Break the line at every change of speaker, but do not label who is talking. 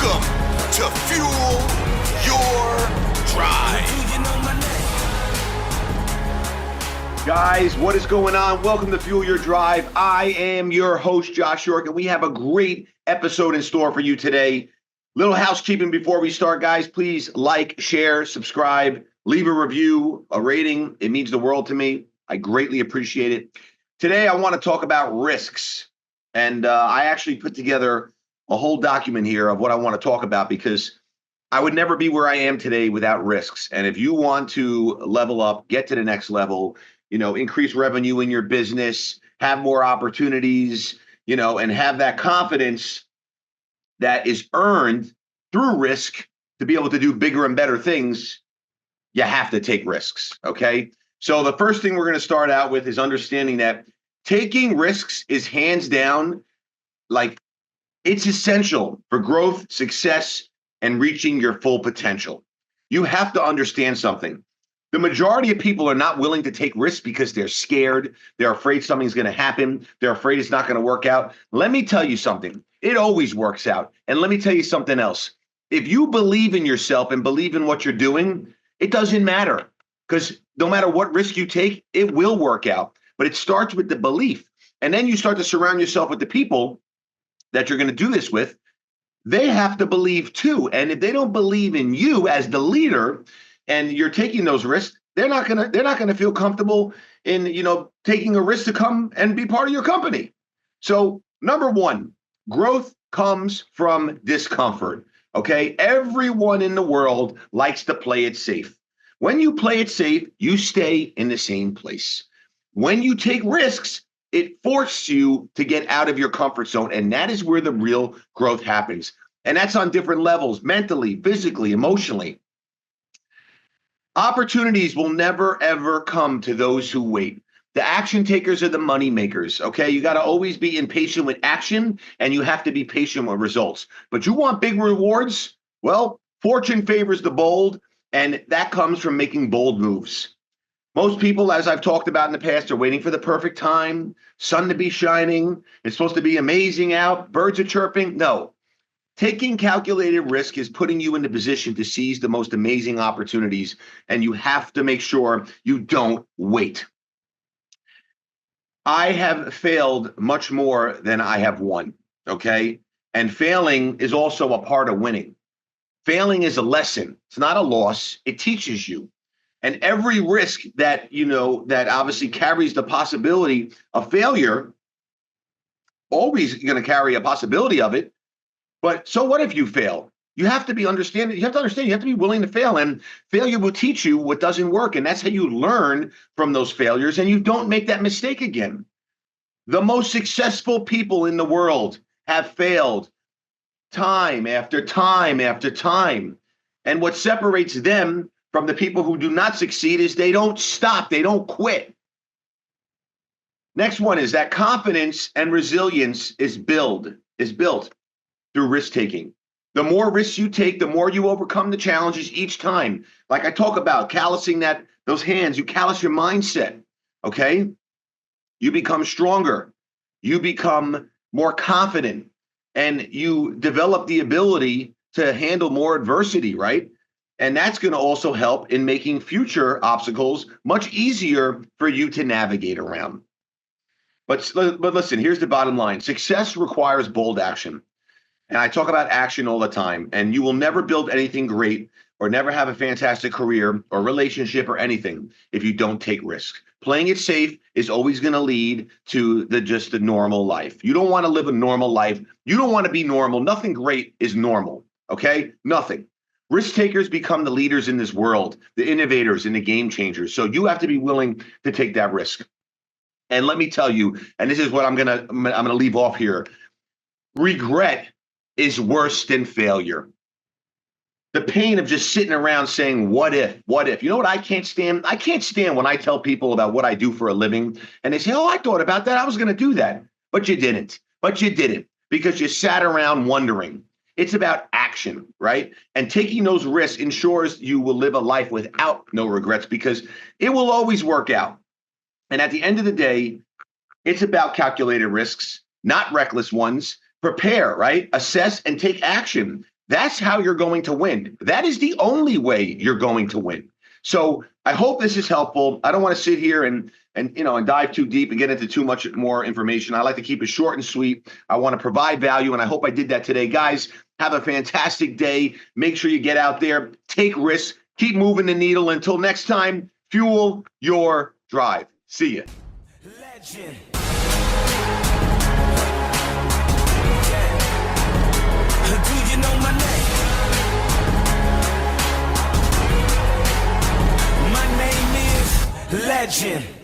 Welcome to Fuel Your Drive.
Guys, what is going on? Welcome to Fuel Your Drive. I am your host, Josh York, and we have a great episode in store for you today. Little housekeeping before we start, guys. Please like, share, subscribe, leave a review, a rating. It means the world to me. I greatly appreciate it. Today, I want to talk about risks. And I actually put together a whole document here of what I want to talk about because I would never be where I am today without risks. And if you want to level up, get to the next level, increase revenue in your business, have more opportunities, and have that confidence that is earned through risk to be able to do bigger and better things, you have to take risks, okay? So the first thing we're going to start out with is understanding that taking risks is hands down, it's essential for growth, success, and reaching your full potential. You have to understand something. The majority of people are not willing to take risks because they're scared. They're afraid something's going to happen. They're afraid it's not going to work out. Let me tell you something. It always works out. And let me tell you something else. If you believe in yourself and believe in what you're doing, it doesn't matter. Because no matter what risk you take, it will work out. But it starts with the belief. And then you start to surround yourself with the people that you're going to do this with. They have to believe too. And if they don't believe in you as the leader and you're taking those risks, they're not going to feel comfortable in, taking a risk to come and be part of your company. So number one, growth comes from discomfort. Okay. Everyone in the world likes to play it safe. When you play it safe, you stay in the same place. When you take risks, it forces you to get out of your comfort zone. And that is where the real growth happens. And that's on different levels, mentally, physically, emotionally. Opportunities will never, ever come to those who wait. The action takers are the money makers, okay? You got to always be impatient with action, and you have to be patient with results. But you want big rewards? Well, fortune favors the bold, and that comes from making bold moves. Most people, as I've talked about in the past, are waiting for the perfect time, sun to be shining. It's supposed to be amazing out. Birds are chirping. No. Taking calculated risk is putting you in the position to seize the most amazing opportunities, and you have to make sure you don't wait. I have failed much more than I have won, okay? And failing is also a part of winning. Failing is a lesson. It's not a loss. It teaches you. And every risk that, that obviously carries the possibility of failure, always going to carry a possibility of it. But so what if you fail? You have to understand, you have to be willing to fail. And failure will teach you what doesn't work. And that's how you learn from those failures. And you don't make that mistake again. The most successful people in the world have failed time after time after time. And what separates them from the people who do not succeed is they don't stop. They don't quit. Next one is that confidence and resilience is built through risk taking. The more risks you take, the more you overcome the challenges each time. Like I talk about callousing those hands, you callous your mindset. Okay. You become stronger. You become more confident, and you develop the ability to handle more adversity, right? And that's going to also help in making future obstacles much easier for you to navigate around. But listen, here's the bottom line. Success requires bold action. And I talk about action all the time. And you will never build anything great or never have a fantastic career or relationship or anything if you don't take risks. Playing it safe is always going to lead to just the normal life. You don't want to live a normal life. You don't want to be normal. Nothing great is normal. Okay? Nothing. Risk takers become the leaders in this world, the innovators and the game changers. So you have to be willing to take that risk. And let me tell you, and this is what I'm gonna leave off here. Regret is worse than failure. The pain of just sitting around saying, what if? You know what I can't stand? I can't stand when I tell people about what I do for a living and they say, oh, I thought about that. I was going to do that. But you didn't. Because you sat around wondering. It's about action, right? And taking those risks ensures you will live a life without no regrets because it will always work out. And at the end of the day, it's about calculated risks, not reckless ones. Prepare, right? Assess and take action. That's how you're going to win. That is the only way you're going to win. So I hope this is helpful. I don't want to sit here and dive too deep and get into too much more information. I like to keep it short and sweet. I want to provide value, and I hope I did that today. Guys, have a fantastic day. Make sure you get out there, take risks, keep moving the needle. Until next time, fuel your drive. See ya.
Legend. Do you know my name? My name is Legend.